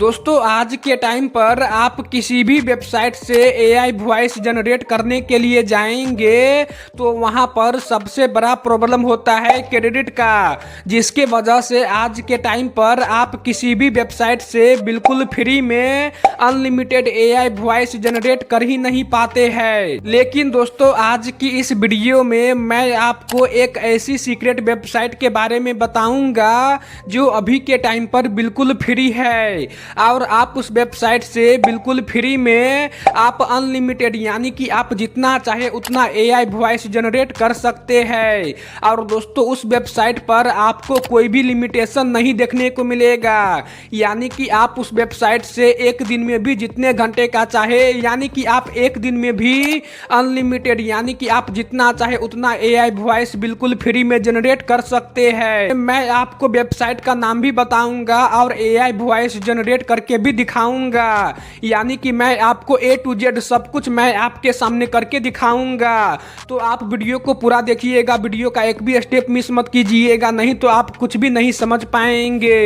दोस्तों आज के टाइम पर आप किसी भी वेबसाइट से एआई वॉइस जनरेट करने के लिए जाएंगे तो वहां पर सबसे बड़ा प्रॉब्लम होता है क्रेडिट का, जिसके वजह से आज के टाइम पर आप किसी भी वेबसाइट से बिल्कुल फ्री में अनलिमिटेड एआई वॉइस जनरेट कर ही नहीं पाते हैं। लेकिन दोस्तों आज की इस वीडियो में मैं आपको एक ऐसी सीक्रेट वेबसाइट के बारे में बताऊंगा जो अभी के टाइम पर बिल्कुल फ्री है और आप उस वेबसाइट से बिल्कुल फ्री में आप अनलिमिटेड यानी कि आप जितना चाहे उतना एआई वॉइस जनरेट कर सकते हैं। और दोस्तों उस वेबसाइट पर आपको कोई भी लिमिटेशन नहीं देखने को मिलेगा, यानी कि आप उस वेबसाइट से एक दिन में भी जितने घंटे का चाहे यानी कि आप एक दिन में भी अनलिमिटेड यानी कि आप जितना चाहे उतना एआई वॉइस बिल्कुल फ्री में जनरेट कर सकते हैं। मैं आपको वेबसाइट का नाम भी बताऊंगा और एआई वॉइस जनरेट करके भी दिखाऊंगा, यानी कि मैं आपको A to Z सब कुछ मैं आपके सामने करके दिखाऊंगा। तो आप वीडियो को पूरा देखिएगा, वीडियो का एक भी स्टेप मिस मत कीजिएगा, नहीं तो आप कुछ भी नहीं समझ पाएंगे।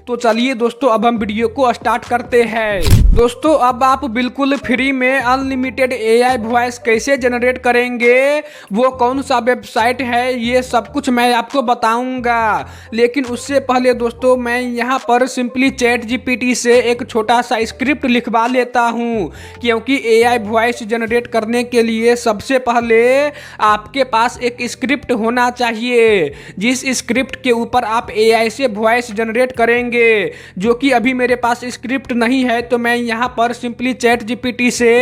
तो चलिए दोस्तों अब हम वीडियो को स्टार्ट करते हैं। दोस्तों अब आप बिल्कुल फ्री में अनलिमिटेड एआई वॉइस कैसे जनरेट करेंगे, वो कौन सा वेबसाइट है, ये सब कुछ मैं आपको बताऊंगा। लेकिन उससे पहले दोस्तों मैं यहाँ पर सिंपली चैट जीपीटी से एक छोटा सा स्क्रिप्ट लिखवा लेता हूँ, क्योंकि एआई वॉइस जनरेट करने के लिए सबसे पहले आपके पास एक स्क्रिप्ट होना चाहिए, जिस स्क्रिप्ट के ऊपर आप एआई से वॉइस जनरेट करेंगे, जो कि अभी मेरे पास स्क्रिप्ट नहीं है। तो मैं यहाँ पर सिंपली चैट जीपीटी से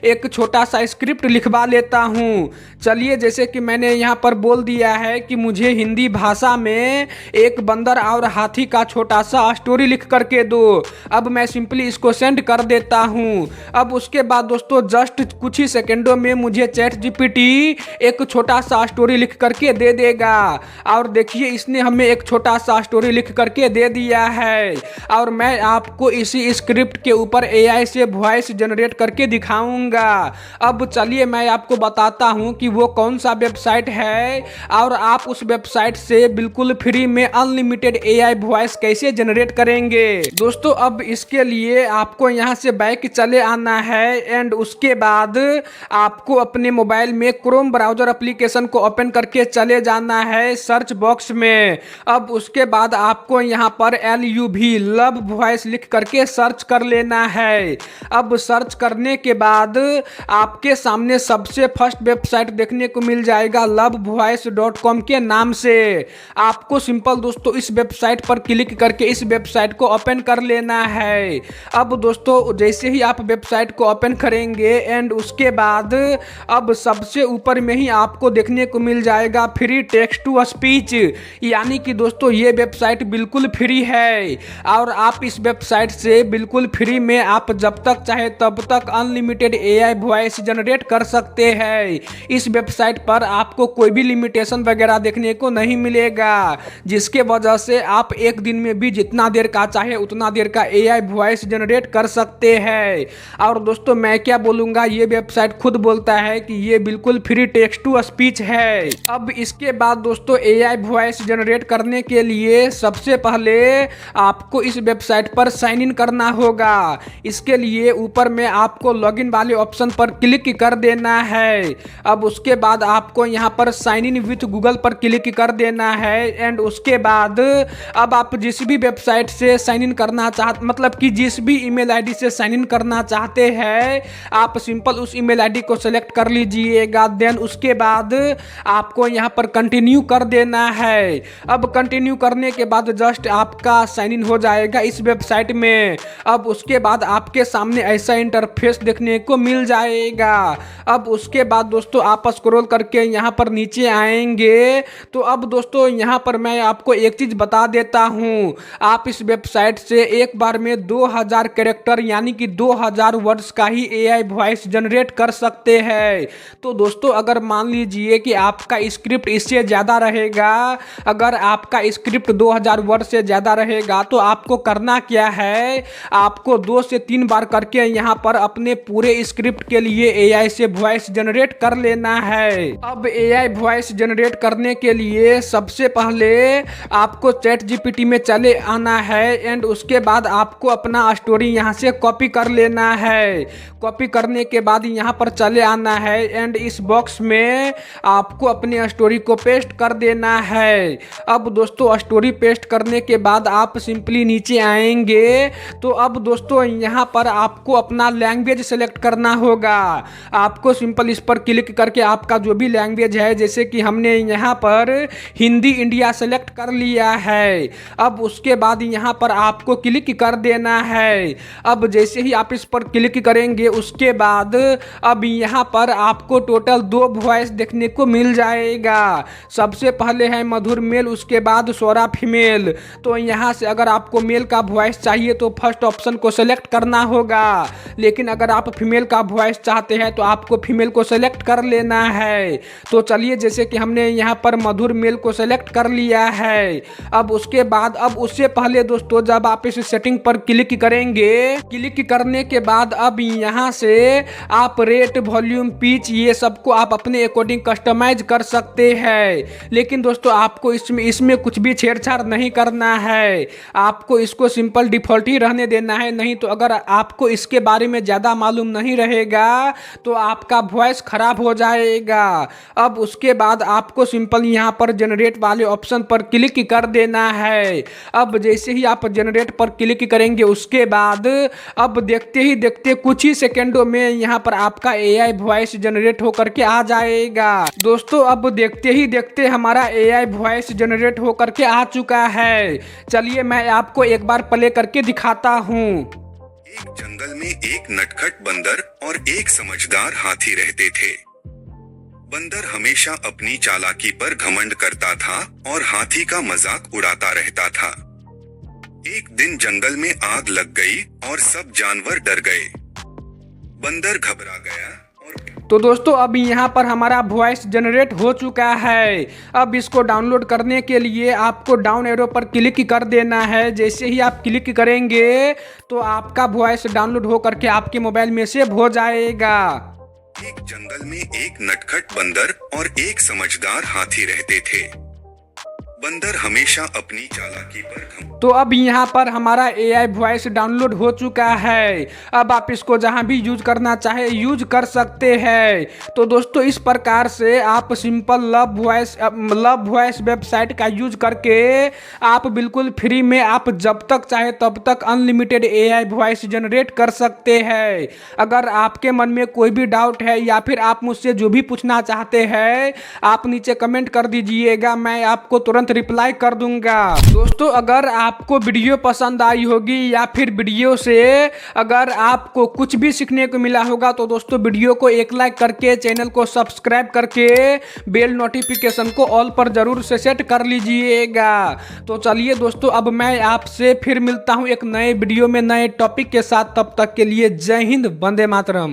एक छोटा सा स्क्रिप्ट लिखवा लेता हूँ। चलिए जैसे कि मैंने यहाँ पर बोल दिया है कि मुझे हिंदी भाषा में एक बंदर और हाथी का छोटा सा स्टोरी लिख करके दो। अब मैं सिंपली इसको सेंड कर देता हूँ। अब उसके बाद दोस्तों जस्ट कुछ ही सेकंडों में मुझे चैट जीपीटी एक छोटा सा स्टोरी लिख करके दे देगा। और देखिए इसने हमें एक छोटा सा स्टोरी लिख करके दे दिया है, और मैं आपको इसी स्क्रिप्ट के ऊपर एआई से वॉइस जनरेट करके दिखाऊंगा। अब चलिए मैं आपको बताता हूँ कि वो कौन सा वेबसाइट है और आप उस वेबसाइट से बिल्कुल फ्री में अनलिमिटेड एआई वॉइस कैसे जनरेट करेंगे। दोस्तों अब इसके लिए आपको यहाँ से बैक चले आना है एंड उसके बाद आपको अपने मोबाइल में क्रोम ब्राउजर एप्लीकेशन को ओपन करके चले जाना है सर्च बॉक्स में। अब उसके बाद आपको यहाँ पर LUV लव वॉइस लिख करके सर्च कर लेना है। अब सर्च करने के बाद आपके सामने सबसे फर्स्ट वेबसाइट देखने को मिल जाएगा lovevoice.com के नाम से। आपको सिंपल दोस्तों इस वेबसाइट पर क्लिक करके इस वेबसाइट को ओपन कर लेना है। अब दोस्तों जैसे ही आप वेबसाइट को ओपन करेंगे एंड उसके बाद अब सबसे ऊपर में ही आपको देखने को मिल जाएगा फ्री टेक्स्ट टू स्पीच, यानी कि दोस्तों ये वेबसाइट बिल्कुल फ्री है और आप इस वेबसाइट से बिल्कुल फ्री में आप जब तक चाहे तब तक अनलिमिटेड एआई वॉइस जनरेट कर सकते हैं। इस वेबसाइट पर आपको कोई भी लिमिटेशन वगैरह देखने को नहीं मिलेगा, जिसके वजह से आप एक दिन में भी जितना देर का चाहे उतना देर का एआई वॉइस जनरेट कर सकते हैं। और दोस्तों मैं क्या बोलूँगा, ये वेबसाइट खुद बोलता है कि ये बिल्कुल फ्री टेक्स्ट टू स्पीच है। अब इसके बाद दोस्तों एआई वॉइस जनरेट करने के लिए सबसे पहले आपको इस वेबसाइट पर साइन इन करना होगा। इसके लिए ऊपर में आपको लॉगिन वाले ऑप्शन पर क्लिक कर देना है। अब उसके बाद आपको यहाँ पर साइन इन विथ गूगल पर क्लिक कर देना है एंड उसके बाद अब आप जिस भी वेबसाइट से साइन इन करना चाहते मतलब कि जिस भी ईमेल आईडी से साइन इन करना चाहते हैं आप सिंपल उस ईमेल आईडी को सेलेक्ट कर लीजिएगा। देन उसके बाद आपको यहाँ पर कंटिन्यू कर देना है। अब कंटिन्यू करने के बाद जस्ट आपका साइन इन हो जाएगा इस वेबसाइट में। अब उसके बाद आपके सामने ऐसा इंटरफेस देखने को मिल जाएगा। अब उसके बाद दोस्तों आप स्क्रॉल करके यहाँ पर नीचे आएंगे तो अब दोस्तों यहाँ पर मैं आपको एक चीज बता देता हूँ, आप इस वेबसाइट से एक बार में 2000 कैरेक्टर यानी कि 2000 वर्ड्स का ही एआई वॉइस जनरेट कर सकते हैं। तो दोस्तों अगर मान लीजिए कि आपका स्क्रिप्ट इससे ज़्यादा रहेगा, अगर आपका स्क्रिप्ट 2000 वर्ड से ज़्यादा रहेगा तो आपको करना क्या है, आपको 2 से 3 बार करके यहाँ पर अपने पूरे स्क्रिप्ट के लिए एआई से वॉइस जनरेट कर लेना है। अब एआई वॉइस जनरेट करने के लिए सबसे पहले आपको चैट जीपीटी में चले आना है एंड उसके बाद आपको अपना स्टोरी यहाँ से कॉपी कर लेना है। कॉपी करने के बाद यहाँ पर चले आना है एंड इस बॉक्स में आपको अपनी स्टोरी को पेस्ट कर देना है। अब दोस्तों स्टोरी पेस्ट करने के बाद आप सिंपली नीचे आएंगे तो अब दोस्तों यहाँ पर आपको अपना लैंग्वेज सेलेक्ट करना होगा। आपको सिंपल इस पर क्लिक करके आपका जो भी लैंग्वेज है, जैसे कि हमने यहाँ पर हिंदी इंडिया सेलेक्ट कर लिया है। अब उसके बाद यहाँ पर आपको क्लिक कर देना है। अब जैसे ही आप इस पर क्लिक करेंगे उसके बाद अब यहाँ पर आपको टोटल 2 वॉइस देखने को मिल जाएगा। सबसे पहले है मधुर मेल, उसके बाद स्वरा फीमेल। तो यहाँ से अगर आपको मेल का वॉइस चाहिए तो फर्स्ट ऑप्शन को सेलेक्ट करना होगा, लेकिन अगर आप फीमेल का वॉइस चाहते हैं तो आपको फीमेल को सेलेक्ट कर लेना है। तो चलिए जैसे कि हमने यहाँ पर मधुर मेल को सेलेक्ट कर लिया है। अब उसके बाद अब उससे पहले दोस्तों जब आप इस सेटिंग पर क्लिक करेंगे, क्लिक करने के बाद अब यहाँ से आप रेट, वॉल्यूम, पिच ये सबको आप अपने अकॉर्डिंग कस्टमाइज कर सकते हैं। लेकिन दोस्तों आपको इसमें कुछ भी छेड़छाड़ नहीं करना है, आपको इसको सिंपल डिफॉल्ट ही रहने देना है। नहीं तो अगर आपको इसके बारे में ज़्यादा मालूम नहीं रहेगा तो आपका वॉइस खराब हो जाएगा। अब उसके बाद आपको सिंपल यहाँ पर जनरेट वाले ऑप्शन पर क्लिक कर देना है। अब जैसे ही आप जनरेट पर क्लिक करेंगे उसके बाद अब देखते ही देखते कुछ ही सेकेंडों में यहाँ पर आपका एआई वॉइस जनरेट होकर के आ जाएगा। दोस्तों अब देखते ही देखते हमारा एआई वॉइस जनरेट होकर के आ चुका है। चलिए मैं आपको एक बार प्ले करके दिखाता हूँ। एक जंगल में एक नटखट बंदर और एक समझदार हाथी रहते थे। बंदर हमेशा अपनी चालाकी पर घमंड करता था और हाथी का मजाक उड़ाता रहता था। एक दिन जंगल में आग लग गई और सब जानवर डर गए। बंदर घबरा गया और तो दोस्तों अब यहाँ पर हमारा वॉइस जनरेट हो चुका है। अब इसको डाउनलोड करने के लिए आपको डाउन एरो पर क्लिक कर देना है। जैसे ही आप क्लिक करेंगे तो आपका वॉइस डाउनलोड हो करके आपके मोबाइल में सेव हो जाएगा। एक जंगल में एक नटखट बंदर और एक समझदार हाथी रहते थे। बंदर हमेशा अपनी चालाकी पर तो अब यहाँ पर हमारा एआई वॉइस डाउनलोड हो चुका है। अब आप इसको जहाँ भी यूज करना चाहे यूज कर सकते हैं। तो दोस्तों इस प्रकार से आप सिंपल लव वॉइस वेबसाइट का यूज करके आप बिल्कुल फ्री में आप जब तक चाहे तब तक अनलिमिटेड एआई वॉइस जनरेट कर सकते हैं। अगर आपके मन में कोई भी डाउट है या फिर आप मुझसे जो भी पूछना चाहते हैं आप नीचे कमेंट कर दीजिएगा, मैं आपको तुरंत रिप्लाई कर दूंगा। दोस्तों अगर आपको वीडियो पसंद आई होगी या फिर वीडियो से अगर आपको कुछ भी सीखने को मिला होगा तो दोस्तों वीडियो को एक लाइक करके चैनल को सब्सक्राइब करके बेल नोटिफिकेशन को ऑल पर जरूर से सेट कर लीजिएगा। तो चलिए दोस्तों अब मैं आपसे फिर मिलता हूं एक नए वीडियो में नए टॉपिक के साथ। तब तक के लिए जय हिंद, वंदे मातरम।